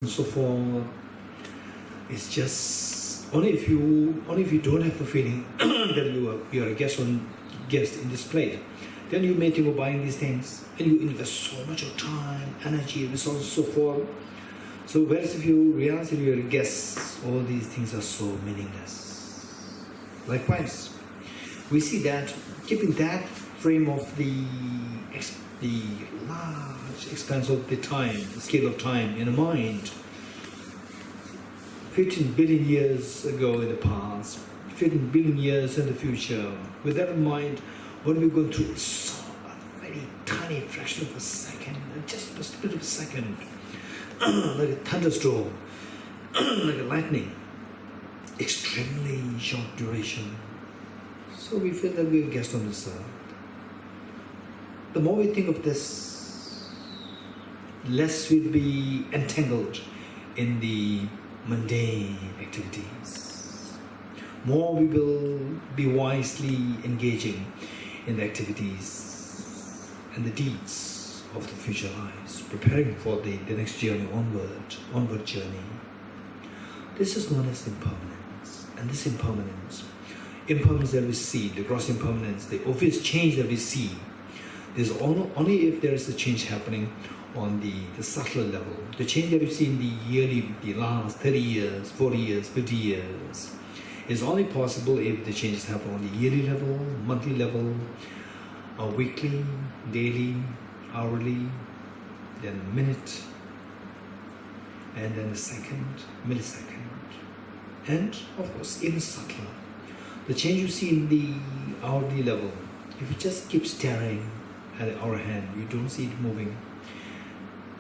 so forth. It's just only if you don't have the feeling that you are a guest in this place, then you may think of buying these things, and you invest so much of time, energy, resources, so forth. So whereas if you realize that you are a guest, all these things are so meaningless. Likewise, we see that keeping that frame of the large expanse of the time, the scale of time in mind, 15 billion years ago in the past, 15 billion years in the future, with that in mind, what we're going through is so a very tiny fraction of a second, just a split of a second, like a thunderstorm, like a lightning, extremely short duration. So we feel that we're guests on this earth. The more we think of this, less we'll be entangled in the mundane activities. More we will be wisely engaging in the activities and the deeds of the future lives, preparing for the next journey onward journey. This is known as impermanence. And this impermanence that we see, the gross impermanence, the obvious change that we see, there's only if there is a change happening on the subtler level. The change that we see in the last 30 years, 40 years, 50 years, is only possible if the changes happen on the yearly level, monthly level, or weekly, daily, hourly, then minute, and then a second, millisecond, and of course even subtler. The change you see in the hourly level, if you just keep staring at our hand, you don't see it moving.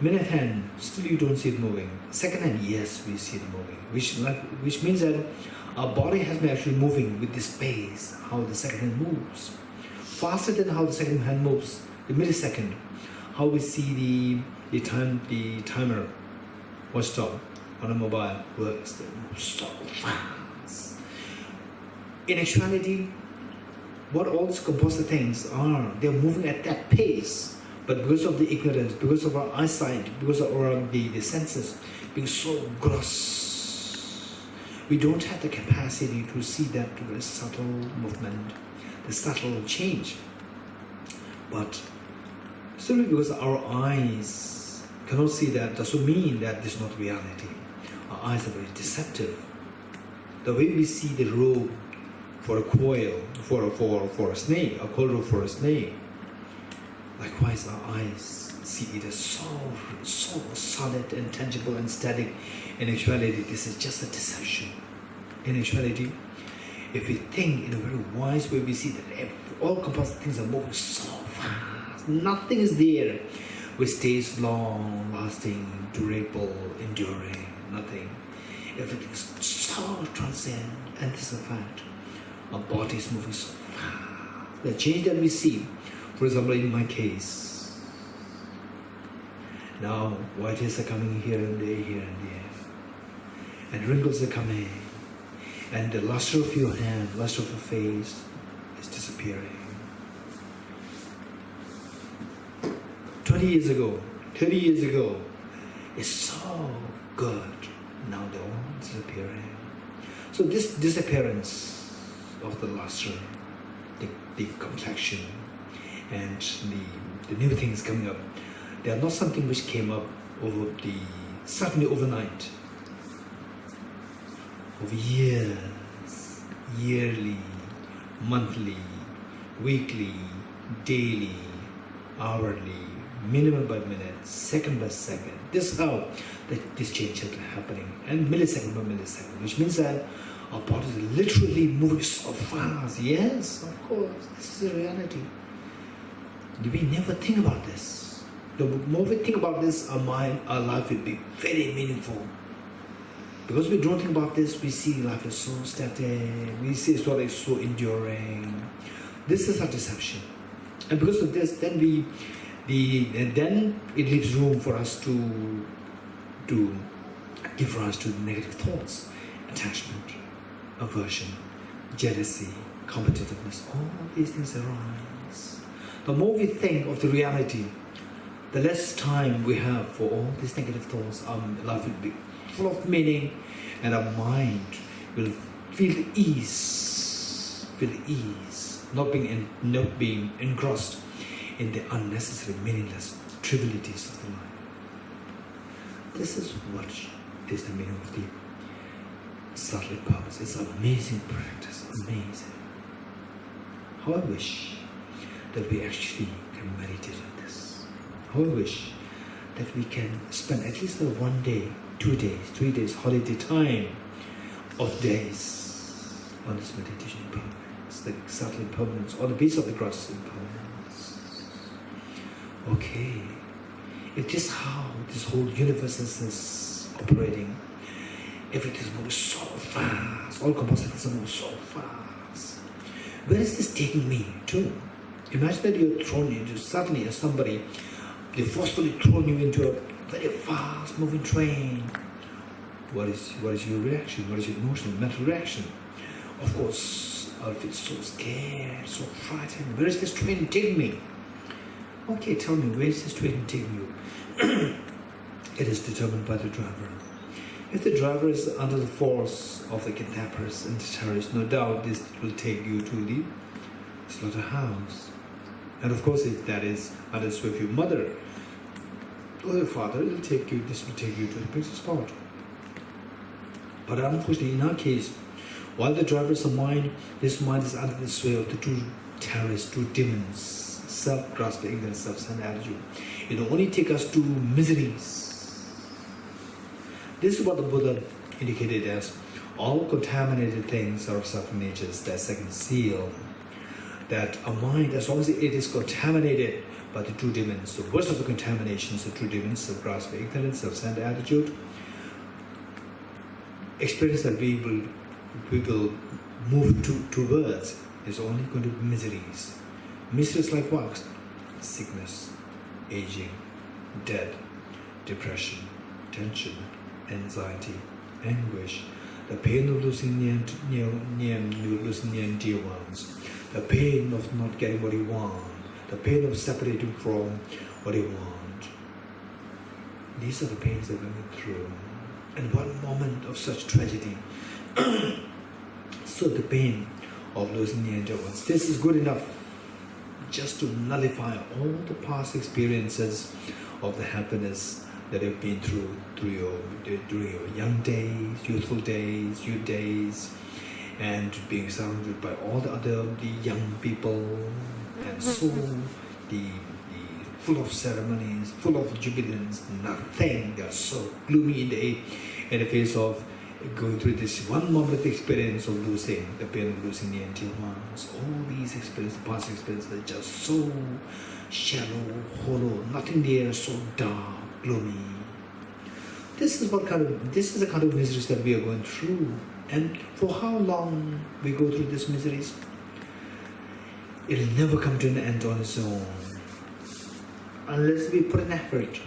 Minute hand, still you don't see it moving. Second hand, yes, we see it moving, which means that our body has been actually moving with this pace, how the second hand moves. Faster than how the second hand moves, the millisecond, how we see the timer watch stop on a mobile works, they move so fast. In actuality, what all these composite things are, they're moving at that pace, but because of the ignorance, because of our eyesight, because of the senses being so gross, we don't have the capacity to see that very subtle movement, the subtle change. But simply because our eyes cannot see that doesn't mean that this is not reality. Our eyes are very deceptive. The way we see the rope for a coil, for a snake, a coil rope for a snake, likewise our eyes see it as so solid and tangible and static. In actuality, this is just a deception. In actuality, if we think in a very wise way, we see that all composite things are moving so fast. Nothing is there which stays long, lasting, durable, enduring. Nothing. Everything is so transient, and this is a fact. Our body is moving so fast. The change that we see, for example, in my case, now white hairs are coming here and there, and wrinkles are coming, and the luster of your hand, luster of your face is disappearing. 20 years ago, 30 years ago, it's so good. Now they're all disappearing. So this disappearance of the luster, the complexion, and the new things coming up, they are not something which came up suddenly overnight. Over years, yearly, monthly, weekly, daily, hourly, minute by minute, second by second. This is how this change is happening, and millisecond by millisecond, which means that our body is literally moving so fast. Yes, of course, this is a reality. We never think about this. The more we think about this, our life will be very meaningful. Because we don't think about this, we see life is so static, we see it's like so enduring. This is our deception. And because of this, then then it leaves room for us to give rise to negative thoughts, attachment, aversion, jealousy, competitiveness. All these things arise. The more we think of the reality, the less time we have for all these negative thoughts, our life will be full of meaning, and our mind will feel the ease, not being engrossed in the unnecessary, meaningless trivialities of the life. This is what is the meaning of the subtle purpose. It's amazing practice, amazing. How I wish that we actually can meditate on this. How I wish that we can spend at least 1 day, 2 days, 3 days, holiday time of days on this meditation impermanence, the subtle impermanence, or the piece of the gross impermanence. Okay, if this is how this whole universe is operating, everything is moving so fast, all composites are moving so fast. Where is this taking me to? Imagine that you're thrown into, suddenly as somebody, they forcefully thrown you into a very fast moving train. What is your reaction? What is your emotional, mental reaction? Of course, I'll feel so scared, so frightened. Where is this train taking me? Okay, tell me, where is this train taking you? It is determined by the driver. If the driver is under the force of the kidnappers and the terrorists, no doubt this will take you to the slaughterhouse. And of course, if that is under the sway of your mother or your father, this will take you to the place of spot. But unfortunately, in our case, while the driver is a mind, this mind is under the sway of the two terrorists, two demons, self-grasping, ignorance, self-centered attitude. It will only take us to miseries. This is what the Buddha indicated as all contaminated things are of suffering natures, that second seal. That a mind, as long as it is contaminated by the two demons, the worst of the contaminations, the two demons, self-grasping, ignorance, self-centered attitude, experience that we will move towards is only going to be miseries. Miseries like what? Sickness, aging, death, depression, tension, anxiety, anguish, the pain of losing near dear ones, the pain of not getting what you want, the pain of separating from what you want. These are the pains that we went through. And one moment of such tragedy, so the pain of losing near dear ones, this is good enough just to nullify all the past experiences of the happiness that you've been through during your young days, youthful days, youth days, and being surrounded by all the young people, and so the full of ceremonies, full of jubilance, nothing. They are so gloomy in the face of going through this one moment of experience of losing, the pain of losing the dear ones. All these experiences, the past experiences, are just so shallow, hollow, nothing there, so dark, gloomy. This is the kind of miseries that we are going through. And for how long we go through these miseries? It will never come to an end on its own. Unless we put an effort,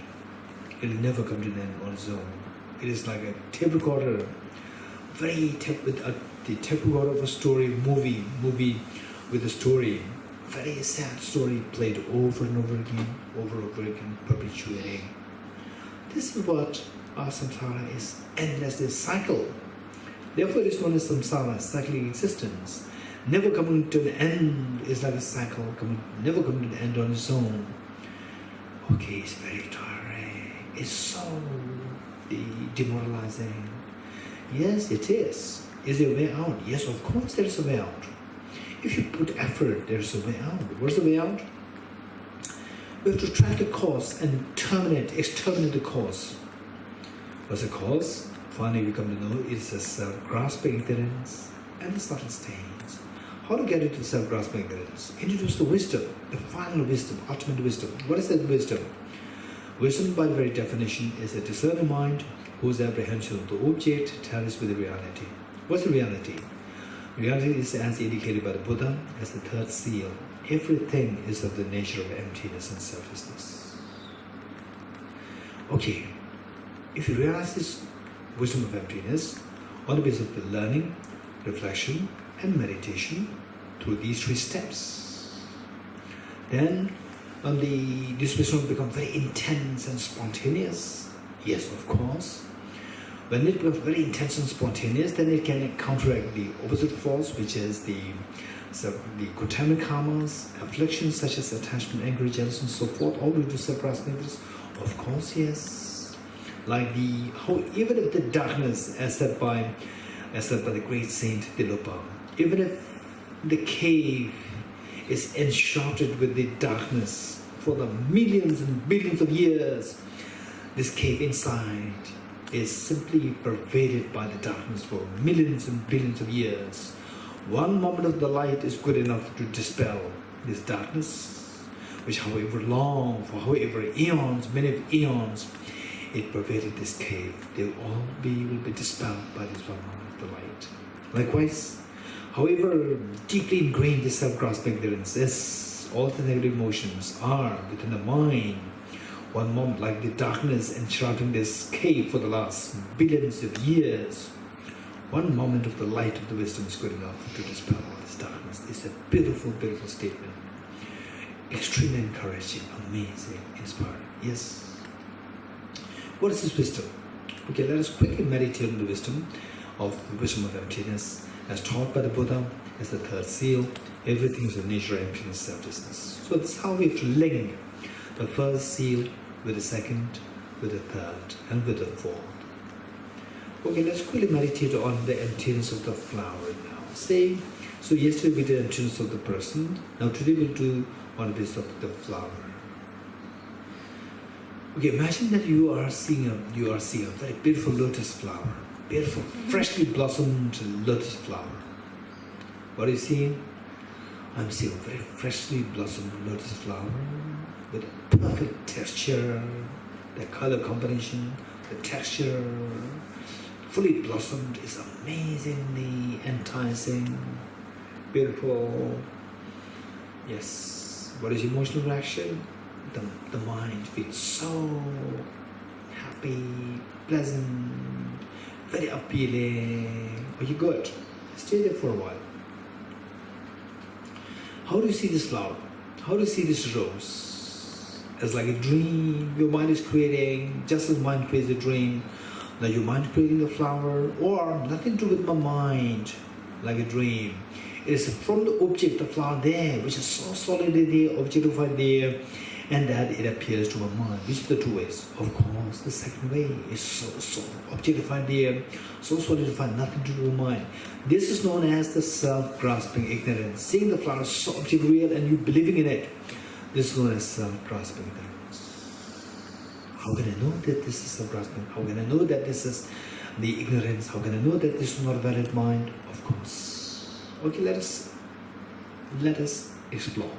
it will never come to an end on its own. It is like a tape recorder, the tape recorder of a story, movie with a story, very sad story played over and over again, perpetuating. This is what our samsara is, endless, this cycle. Therefore, it is known as samsara, cyclic existence. Never coming to an end is like a cycle, never coming to an end on its own. Okay, it's very tiring. It's so demoralizing. Yes, it is. Is there a way out? Yes, of course there is a way out. If you put effort, there is a way out. What's the way out? We have to track the cause and exterminate the cause. What's the cause? Finally, we come to know it's a self-grasping ignorance and the subtle stains. How to get into self-grasping ignorance? Introduce the wisdom, the final wisdom, ultimate wisdom. What is that wisdom? Wisdom, by the very definition, is a discerning mind whose apprehension of the object tallies with the reality. What's the reality? Reality is as indicated by the Buddha as the third seal. Everything is of the nature of emptiness and selflessness. Okay, if you realize this wisdom of emptiness on the basis of the learning, reflection, and meditation through these 3 steps, then and the displacement become very intense and spontaneous? Yes, of course. When it becomes very intense and spontaneous, then it can counteract the opposite force, which is the contaminant karmas, afflictions such as attachment, anger, jealousy, and so forth, all due to self-grasping. Of course, yes. Like even if the darkness, as said by the great saint Tilopa, even if the cave is enshrouded with the darkness for the millions and billions of years, this cave inside is simply pervaded by the darkness for millions and billions of years. One moment of the light is good enough to dispel this darkness, which however long, for however eons, many eons, it pervaded this cave. They will be dispelled by this one moment of the light. Likewise, however deeply ingrained this self-grasping ignorance is, all the negative emotions are within the mind. One moment, like the darkness enshrouding this cave for the last billions of years, one moment of the light of the wisdom is good enough to dispel all this darkness. It's a beautiful, beautiful statement. Extremely encouraging, amazing, inspiring. Yes. What is this wisdom? Okay, let us quickly meditate on the wisdom of emptiness, as taught by the Buddha as the third seal. Everything is of nature, emptiness, selflessness. So that's how we have to link the first seal with the second, with the third, and with the fourth. Okay, let's quickly meditate on the emptiness of the flower now. So yesterday we did emptiness of the person. Now today we'll do on this of the flower. Okay, imagine that you are seeing a very beautiful lotus flower, beautiful, freshly blossomed lotus flower. What are you seeing? I'm seeing a very freshly blossomed lotus flower with a perfect texture, the color combination, the texture, fully blossomed is amazingly enticing, beautiful. Yes. What is emotional reaction? The mind feels so happy, pleasant, very appealing. Okay, good. Stay there for a while. How do you see this flower? How do you see this rose? As like a dream your mind is creating, just as mind creates a dream. Now your mind creating the flower, or nothing to do with my mind, like a dream. It is from the object, the flower there, which is so solidly there, objectified there, and that it appears to my mind. These are the two ways. Of course, the second way is so objectified there, so solidified, nothing to do with mind. This is known as the self-grasping ignorance. Seeing the flower so object real and you believing in it. This is known as self-grasping ignorance. How can I know that this is self-grasping? How can I know that this is the ignorance? How can I know that this is not a valid mind? Of course. Okay, let us explore.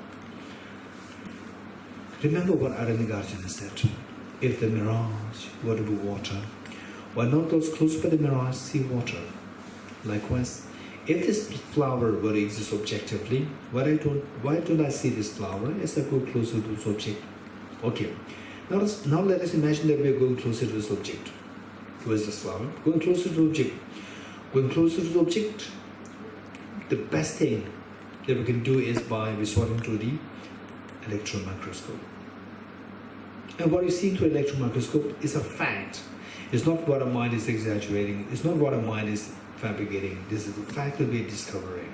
Remember what Aranigarjuna said. If the mirage were to be water, why not those close by the mirage see water? Likewise, if this flower were to exist objectively, why don't I see this flower as I go closer to this object? Okay, now let us imagine that we are going closer to this object. Where is this flower? Going closer to the object. Going closer to the object, the best thing that we can do is by resorting to the electron microscope. And what you see through electron microscope is a fact. It's not what our mind is exaggerating. It's not what our mind is fabricating. This is the fact that we are discovering.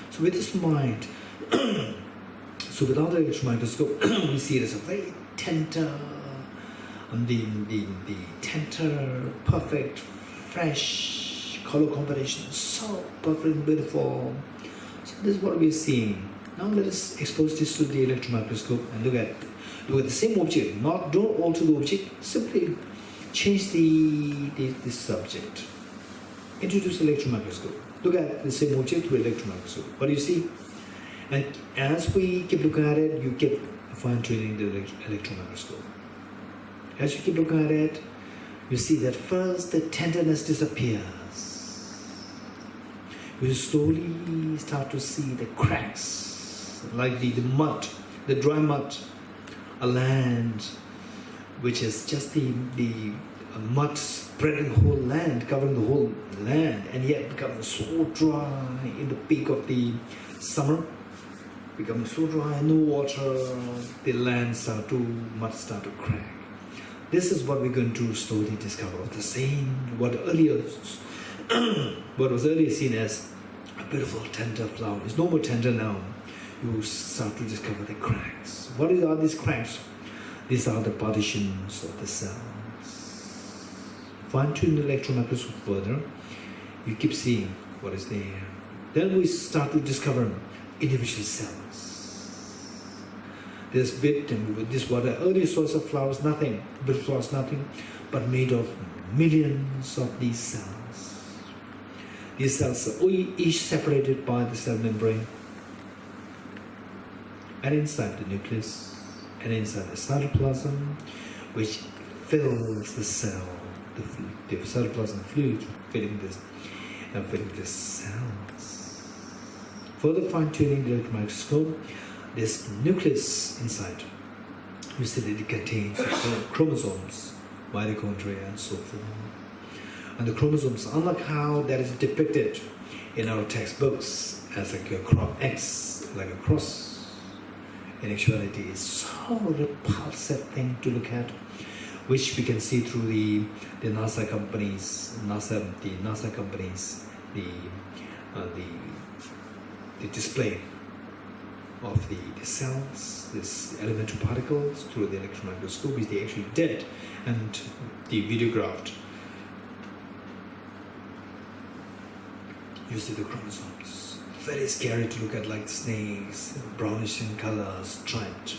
So with this mind, so without the electron microscope, we see it as a very tender, the tender, perfect, fresh color combination, so perfect and beautiful. So this is what we are seeing. Now let us expose this to the electron microscope and look at the same object. Don't alter the object, simply change the subject. Introduce the electron microscope. Look at the same object with electron microscope. What do you see? And as we keep looking at it, you keep fine-tuning the electron microscope. As you keep looking at it, you see that first the tenderness disappears. You slowly start to see the cracks, like the mud, the dry mud, a land which is just the mud spreading the whole land, covering the whole land, and yet becoming so dry in the peak of the summer. becoming so dry, no water, the land mud start to crack. This is what we're going to slowly discover. The same, what was earlier seen as a beautiful tender flower is no more tender now. You start to discover the cracks. What are these cracks? These are the partitions of the cells. Fine-tune the electron microscope further, you keep seeing what is there. Then we start to discover individual cells. This bit, and this what the early source of flowers, nothing, but flowers, nothing, but made of millions of these cells. These cells are each separated by the cell membrane, and inside the nucleus, and inside the cytoplasm, which fills the cell, the cytoplasm fluid filling this cells. Further fine-tuning the electron microscope, this nucleus inside, you see that it contains chromosomes, mitochondria, and so forth. And the chromosomes, unlike how that is depicted in our textbooks as like a X, like a cross, in actuality is so repulsive thing to look at, which we can see through the NASA companies, the display of the cells, these elemental particles through the electron microscope, which they actually did, and the videographed. You see the chromosomes. Very scary to look at, like snakes, brownish in color, striped.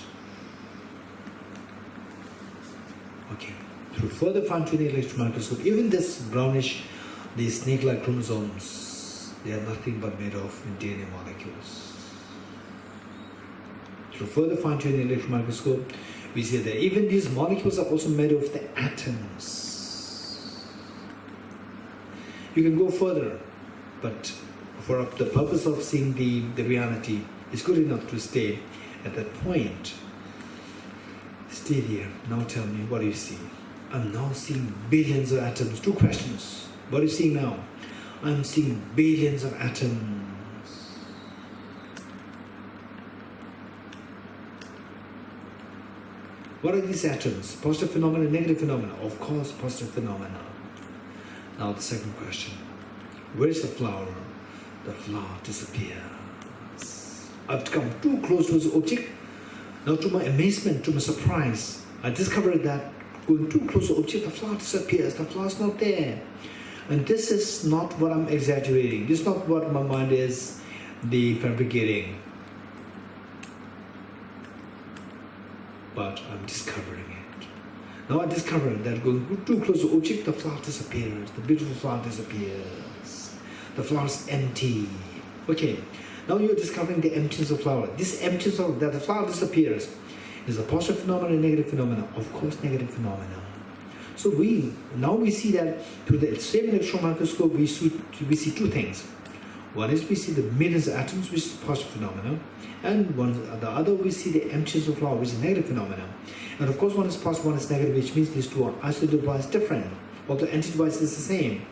Okay. Through further fine-tuning electron microscope, even this brownish, these snake-like chromosomes, they are nothing but made of DNA molecules. Through further fine-tuning electron microscope, we see that even these molecules are also made of the atoms. You can go further, but for the purpose of seeing the reality, it's good enough to stay at that point. Stay there. Now tell me, what do you see? I'm now seeing billions of atoms. Two questions. What are you seeing now? I'm seeing billions of atoms. What are these atoms? Positive phenomena, negative phenomena? Of course, positive phenomena. Now the second question. Where's the flower? The flower disappears. I've come too close to this object. Now to my amazement, to my surprise, I discovered that going too close to the object, the flower disappears. The flower's not there. And this is not what I'm exaggerating. This is not what my mind is fabricating. But I'm discovering it. Now I discovered that going too close to the object, the flower disappears. The beautiful flower disappears. The flower's empty. Okay, now you're discovering the emptiness of flower. This emptiness of that the flower disappears is a positive phenomena, negative phenomena. Of course, negative phenomena. So now we see that through the same electron microscope we see two things. One is we see the millions of atoms, which is positive phenomena, and the other we see the emptiness of flower, which is negative phenomena. And of course, one is positive, one is negative, which means these two are isolated devices different. Although anti-device is the same,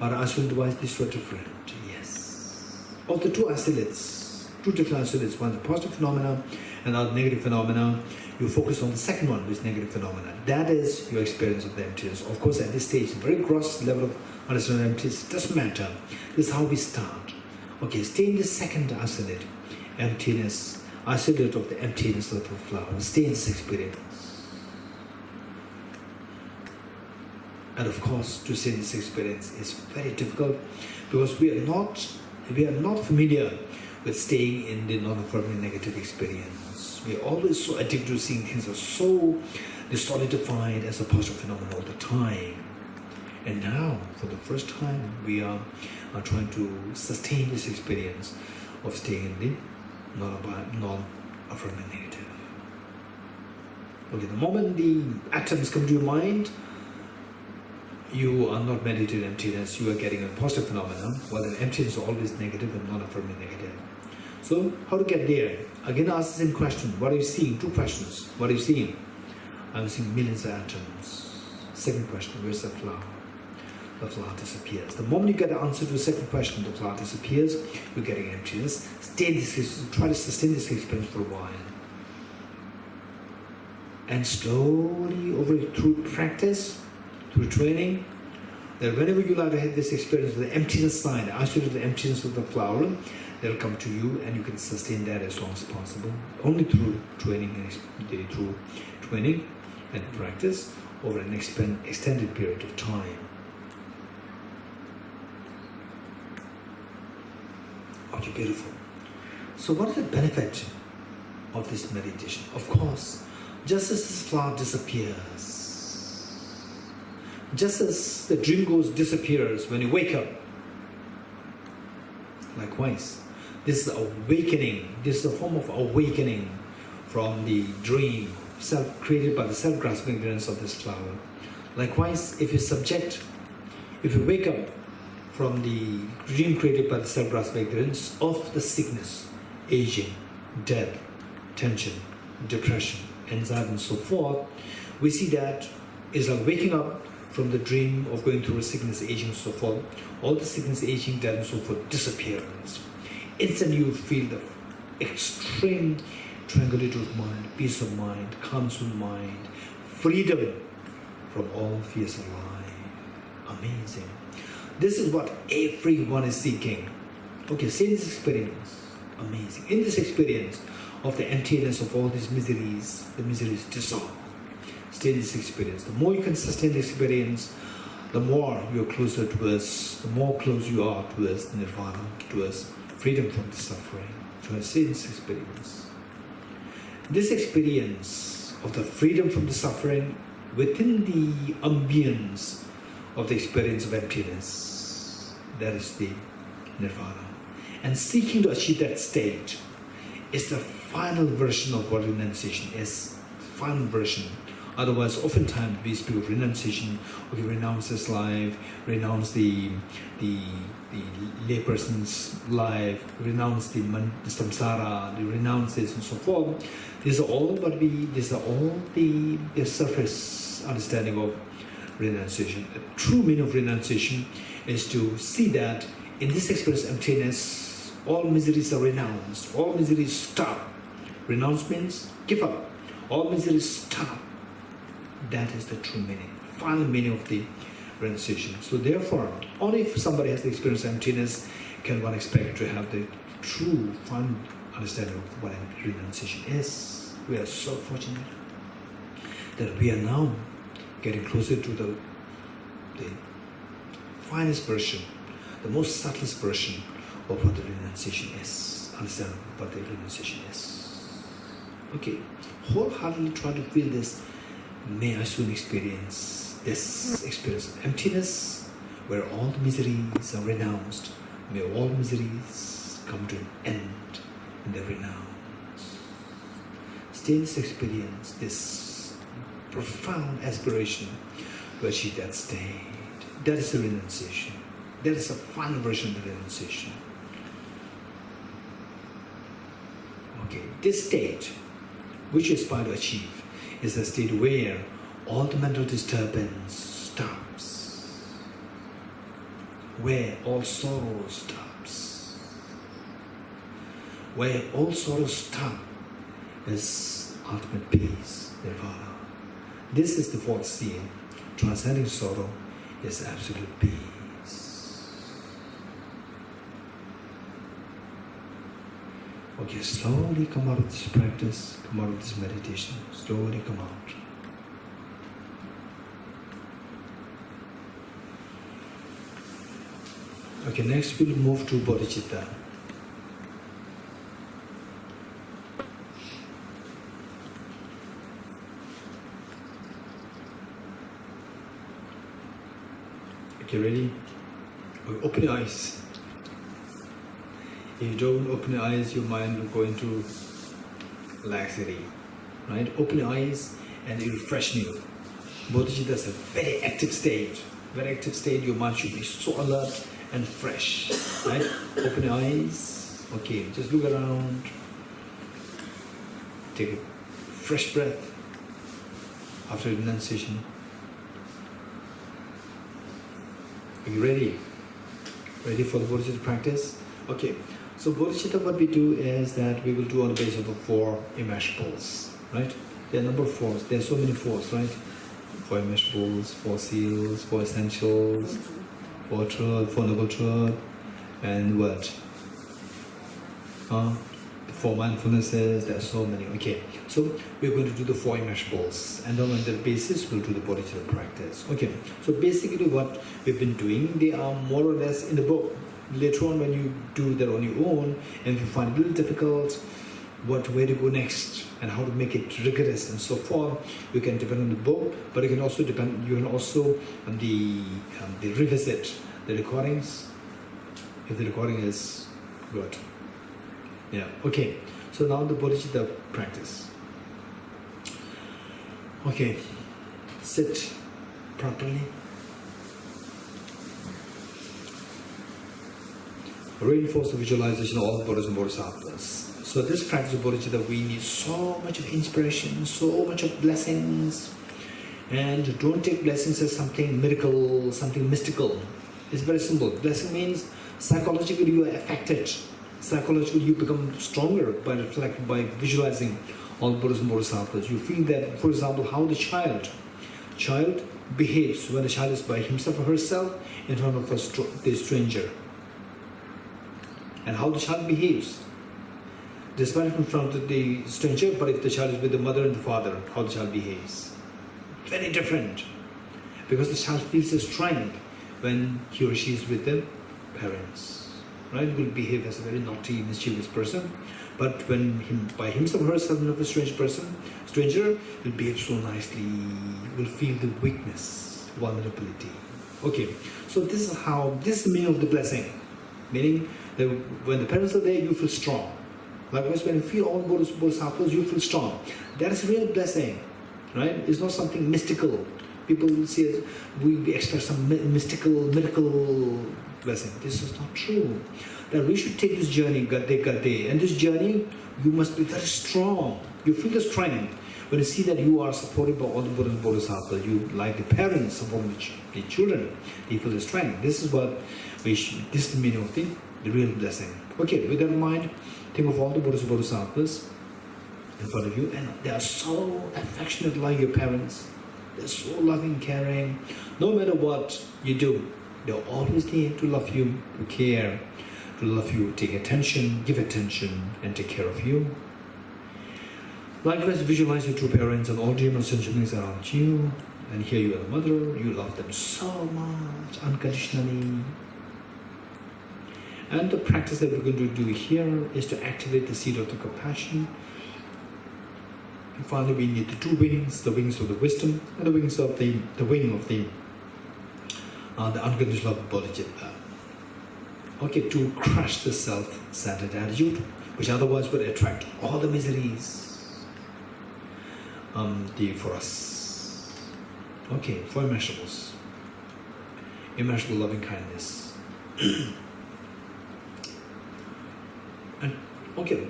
but isolated device these two are different. Yes. Of the two isolates, two different isolates, one is a positive phenomena and another negative phenomena. You focus on the second one, which is negative phenomena. That is your experience of the emptiness. Of course, at this stage, very gross level of understanding of emptiness, it doesn't matter. This is how we start. Okay, stay in the second isolate, emptiness, isolate of the emptiness of the flower. Stay in this experience. And of course, to stay in this experience is very difficult because we are not familiar with staying in the non-affirming negative experience. We are always so addicted to seeing things are so solidified as a positive phenomenon all the time. And now, for the first time, we are trying to sustain this experience of staying in the non-affirming negative. Okay, the moment the atoms come to your mind, you are not meditating emptiness, you are getting a positive phenomenon, while the emptiness is always negative and non-affirming negative. So, how to get there? Again, ask the same question. What are you seeing? Two questions. What are you seeing? I'm seeing millions of atoms. Second question, where's the flower? the flower disappears. The moment you get the answer to the second question, the flower disappears, you're getting emptiness. Try to sustain this experience for a while. And slowly, through practice, through training, that whenever you like to have this experience of the emptiness side, isolated the emptiness of the flower, they'll come to you and you can sustain that as long as possible. Only through training and practice over an extended period of time. Okay, beautiful. So what is the benefit of this meditation? Of course, just as this flower disappears, just as the dream ghost disappears when you wake up, likewise, this is awakening, this is a form of awakening from the dream created by the self-grasping ignorance of this flower. Likewise, if you wake up from the dream created by the self-grasping ignorance of the sickness, aging, death, tension, depression, anxiety, and so forth, we see that is like waking up from the dream of going through a sickness, aging, and so forth. All the sickness, aging, death, and so forth disappears. Instantly you feel the extreme tranquility of mind, peace of mind, calmness of mind, freedom from all fears of life. Amazing. This is what everyone is seeking. Okay, see this experience. Amazing. In this experience of the emptiness of all these miseries, the miseries dissolve. Stay in this experience. The more you can sustain the experience, the more you're closer towards, the more close you are towards nirvana, towards freedom from the suffering. So stay in this experience. This experience of the freedom from the suffering within the ambience of the experience of emptiness, that is the nirvana. And seeking to achieve that state is the final version of what renunciation is. Final version. Otherwise, oftentimes we speak of renunciation. Okay, renounce this life, renounce the layperson's life, renounce the samsara, renounce this and so forth. These are all the surface understanding of renunciation. The true meaning of renunciation is to see that in this experience of emptiness, all miseries are renounced, all miseries stop. Renounce means give up. All miseries stop. That is the true meaning, final meaning of the renunciation. So therefore, only if somebody has the experience of emptiness can one expect to have the true, final understanding of what renunciation is. We are so fortunate that we are now getting closer to the finest version, the most subtlest version of what the renunciation is. Understand what the renunciation is. Okay, wholeheartedly try to feel this. May I soon experience this experience of emptiness, where all the miseries are renounced. May all miseries come to an end in the renounce. Stay in this experience, this profound aspiration to achieve that state. That is the renunciation. That is the final version of the renunciation. Okay, this state, which you aspire to achieve, is a state where all the mental disturbance stops, where all sorrow stops, where all sorrow stop is ultimate peace, nirvana. This is the fourth seal. Transcending sorrow is absolute peace. Okay, slowly come out of this practice, come out of this meditation, slowly come out. Okay, next we'll move to Bodhicitta. Okay, ready? Okay, open your eyes. If you don't open your eyes, your mind will go into laxity. Right? Open your eyes and it will freshen you. Bodhicitta is a very active state. Very active state, your mind should be so alert and fresh. Right? Open your eyes. Okay, just look around. Take a fresh breath after renunciation. Are you ready? Ready for the Bodhicitta practice? Okay. So Bodhicitta, what we do is that we will do on the basis of the 4 immeasurables, right? There are a number of 4s. There are so many 4s, right? 4 immeasurables, 4 seals, 4 essentials, 4 truth, 4 noble truth, and what? 4 mindfulnesses. There are so many. Okay. So we're going to do the 4 immeasurables, and then on that basis we'll do the Bodhicitta practice. Okay. So basically, what we've been doing, they are more or less in the book. Later on, when you do that on your own, and if you find it a little difficult, where to go next and how to make it rigorous and so forth, you can depend on the book, but you can also revisit the recordings if the recording is good. Yeah. Okay. So now the Bodhicitta practice. Okay. Sit properly. Reinforce the visualization of all the Buddhas and Bodhisattvas. So this practice of Bodhicitta, we need so much of inspiration, so much of blessings, and don't take blessings as something miracle, something mystical. It's very simple. Blessing means psychologically you are affected. Psychologically you become stronger by visualizing all Buddhas and Bodhisattvas. You feel that, for example, how the child behaves when the child is by himself or herself in front of the stranger. And how the child behaves, despite in front of the stranger, but if the child is with the mother and the father, how the child behaves. Very different. Because the child feels the strength when he or she is with the parents. Right? He will behave as a very naughty, mischievous person. But when by himself or herself, not a stranger will behave so nicely, will feel the weakness, vulnerability. Okay, so this is the meaning of the blessing. Meaning that when the parents are there, you feel strong. Likewise, when you feel all Bodhisattvas, you feel strong. That is a real blessing, right? It's not something mystical. People will say we expect some mystical, miracle blessing. This is not true. That we should take this journey, Gade. And this journey, you must be very strong. You feel the strength. When you see that you are supported by all the Buddhas and Bodhisattvas, you like the parents supporting the children, you feel the strength. This is what this is the meaning of the real blessing. Okay, with that in mind, think of all the Buddhas and Bodhisattvas in front of you, and they are so affectionate like your parents. They're so loving, caring. No matter what you do, they're always there to love you, to care, to love you, take attention, give attention, and take care of you. Likewise, visualize your true parents and all dear and sentient beings around you, and here you are the mother, you love them so much, unconditionally. And the practice that we're going to do here is to activate the seed of the compassion. And finally, we need the 2 wings, the wings of the wisdom and the wings of the wing of the unconditional love of Bodhicitta. Okay, to crush the self-centered attitude, which otherwise would attract all the miseries for us. Okay, 4 immeasurables. Immeasurable loving kindness. And okay,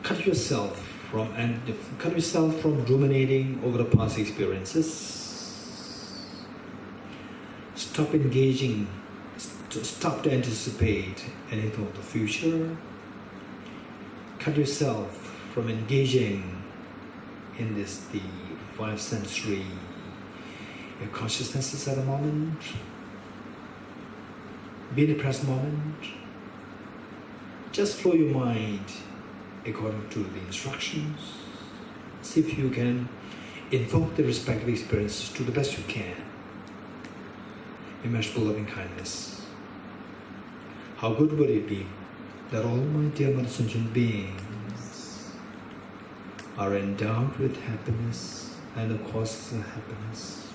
cut yourself from ruminating over the past experiences. Stop engaging. Stop to anticipate anything of the future. Cut yourself from engaging in the 5 sensory consciousnesses at the moment. Be in the present moment. Just flow your mind according to the instructions. See if you can invoke the respective experiences to the best you can. Immeasurable loving kindness. How good would it be that all my dear mother sentient beings are endowed with happiness and the causes of happiness.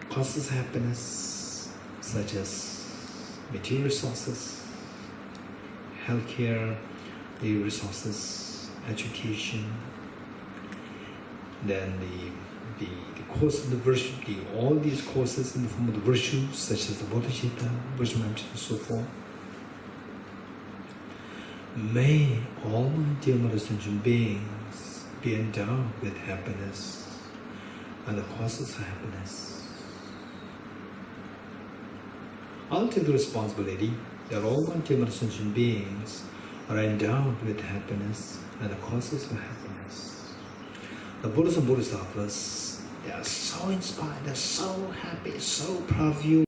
Causes of happiness such as material resources, healthcare, the resources, education, then the course of the virtue, all these courses in the form of the virtues such as the Bodhicitta, wisdom, and so forth. May all my dear mother sentient beings be endowed with happiness and the causes of happiness. I'll take the responsibility that all multi-dimensional sentient beings are endowed with happiness and the causes for happiness. The Buddhas and Bodhisattvas, they are so inspired, they're so happy, so proud of you.